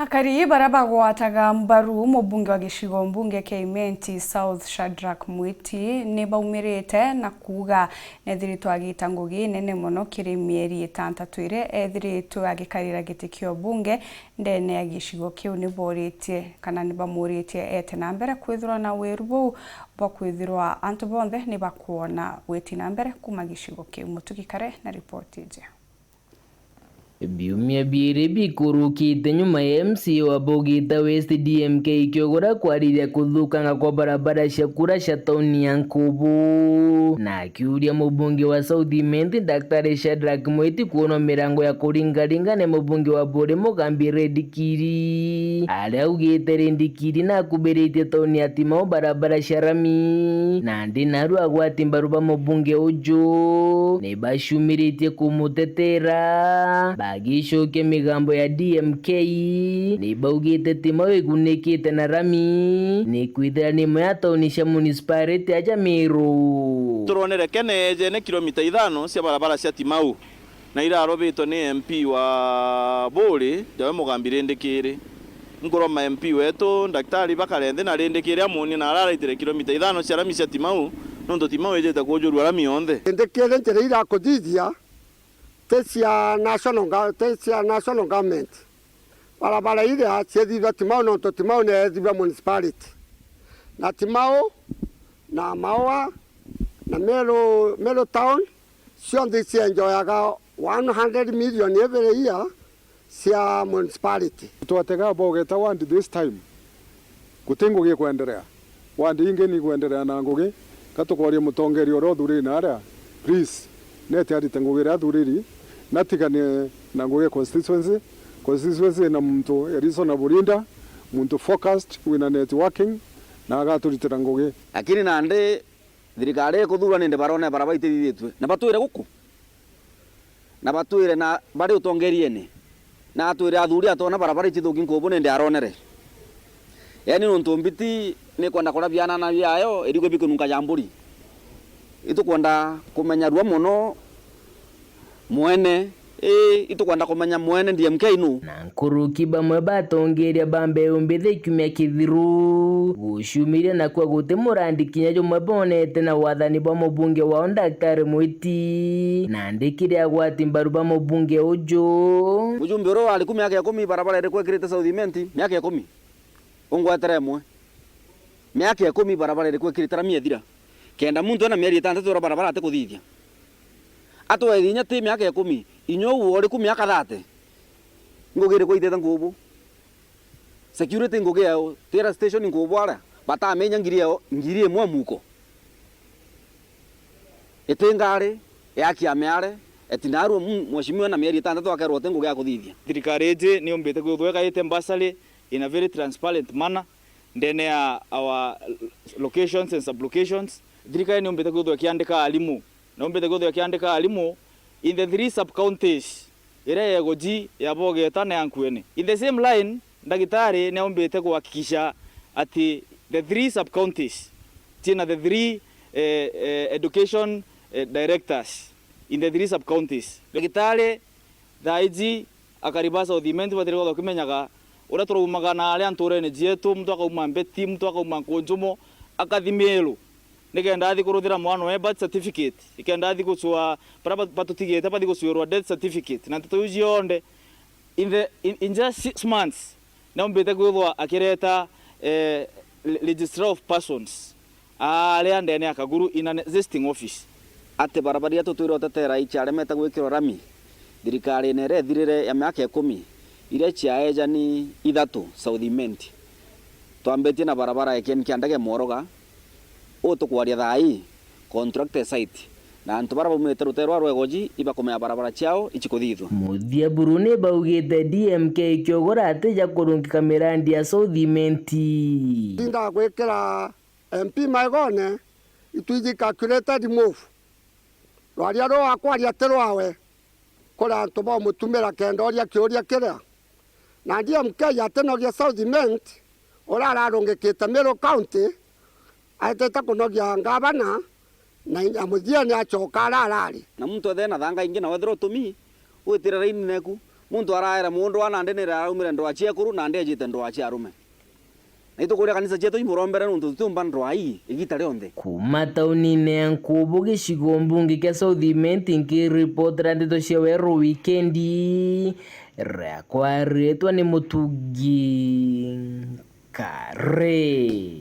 Akari baraba gwataga mbaru mubunge wa gishigo mbunge Keimenti South Shadrack Mwiti ni baumirite na kuga nethiritwa agita ngugi nene muno kiri mieri 6 ire ethiritwa agikarira giti kio bunge ndene ya gishigo kiu ni boritie kana ni bamuritie ete na mbere kwithirwa na wiru bwa kwithirwa antu bonthe ni bakuona weti na mbere kuma gishigo kiu. Mutukikare na ripoti je. Biumia biere bikurukite nyuma ya MC wa Bogita West DMK ikiogora kwariria kuthukanga kwa barabara cia kura cia tauni ya Nkubu na akiuria mubunge wa South Imenti Dr. Shadrack Mwiti kuona mirango ya kuringaringa ne mubunge wa Bore Mugambi Redikiri aria augite Redikiri na kubiritie tauni ya Timau barabara cia rami na ndi naru agwati mbaru ba mubunge uju ne bashumiritie kumutetera bagishoke migambo ya DMK ni baugite Timau igunikite na rami ni kwithira ni mo ya tauni cia municipality ya Jamiru turonere keneje ne kilomita 5 cia barabara cia Timau na irarobitwo ni MP wa Bore Jawe Mugambi Redikiri ngoroma MP wetu daktari bakarende na Redikiri amuni na araraitire kilomita 5 cia rami cia Timau nondo Timau ejete kujurwa rami yonthe Redikiri njere ira kuthithia tesia national government barabara ile ciethithwa Timau no Timau ne ethithwa municipality na Timau na Maua na Meru town cionthe cienjoyaga 100 million every year cia municipality. Twatega Bogeta wandi this time gutingugi kwenderea wandi inge ni kwenderea na ngugi katukoria mutongeri oro thuri na aria please nete arite ngugira thuriri natigane na ngugi constituency na muntu eriso na burinda muntu focused wina networking na agaturitira ngugi lakini nande thirikari kuthura ninde barone barabaite thithitwe na batwire guku na batwire na bari utongeriene na atwire athuri atona barabara itithuki Nkubu ninde aronere yani nuntu mbiti ni kwenda kora biana na biayo erigwe bikununga jamburi itukwenda kumenya ruo muno mwene itukwenda kumenya mwene DMK nu na nkuruki bamwe batongeria bambe umbithe kumya kithiru gushumiria na kwa gute murandikinya jo mabonete na wathani ba mubunge wa Dr. Mwiti na ndikire agwati mbaru ba mubunge ujo ujumbe ro ali kumya yake 10 barabara iri kwekirite South Imenti myaka ya 10 ungwetere mwe myaka ya 10 barabara iri kwekirite rami ethira kenda muntu ena mieri 6 ro barabara ate kuthithia atwethinya ti myaka ya 10 inyo uri ku myaka 30 ngugire kuiteta Nkubu security ngugi yao tera station Nkubu ara batamenya ngiri emwe muko etengare yakiameare etinaru mweshimiwa na mieri 6 akerwo tengugi ya kuthithia thirikari ije ni ombete kuthweka ite mbasali in a very transparent manner ndene ya our locations and sublocations thirikari ni ombete kuthweka kiandika alimu na ombete kuthweka kiandika alimu in the 3 sub counties ire yegoji ya Bogeta na Yankuene. In the same line ndagitari ni ombete kuhakikisha ati the 3 sub counties tina the 3 education directors in the 3 sub counties ndagitari thaiji akariba South Imenti batiriko dokimenyaga ura turumaga na ale anturene jietu mtu akauma Mbeti mtu akauma Konjumo akathimelo nikenda athi kuruthira mwana we birth certificate ikenda athi gucwa para batutigete bathi gucwa death certificate na tutuji onde in just 6 months na ombete gwithwa akireta registrar of persons ale ndene akaguru in an existing office ate barabara ya tutwiro tetera ichare meta gwikiro rami thirikari nere thirire ya myaka 10 ire chiaeja ni ithatu South Imenti twambetie na barabara yake kiandage moroga tukwaria thai contract site na antu bara bumete rutero rwegoji ibakomea barabara ciao ichikuthithwa muthia burune baugite DMK kiogora ateja kurungika mirandi ya South Imenti inda gwikira MP maigone ituiji calculated move rwaria ro akwaria terwawe kora antu ba mutumira kendoria kiuria kiria na DMK yatenogia South Imenti ora ararungikite Meru County aiteta kunogia ngavana na amuthia ni achoka ararari na muntu thena thanga ingi na wethero tumi witira raini neku muntu araera mundu anande nira araumire ndo achie kuru na ande ajite ndo achie arume na itukuria kanisa chetu imurombere nuntu tutumba ndwai igita rionthe kuma tauni-ini ya Nkubu gicigo mbunge kia South nkiripotera ndeto cia Werũ wikendi riakwa ritwa ni Mutungi Kare.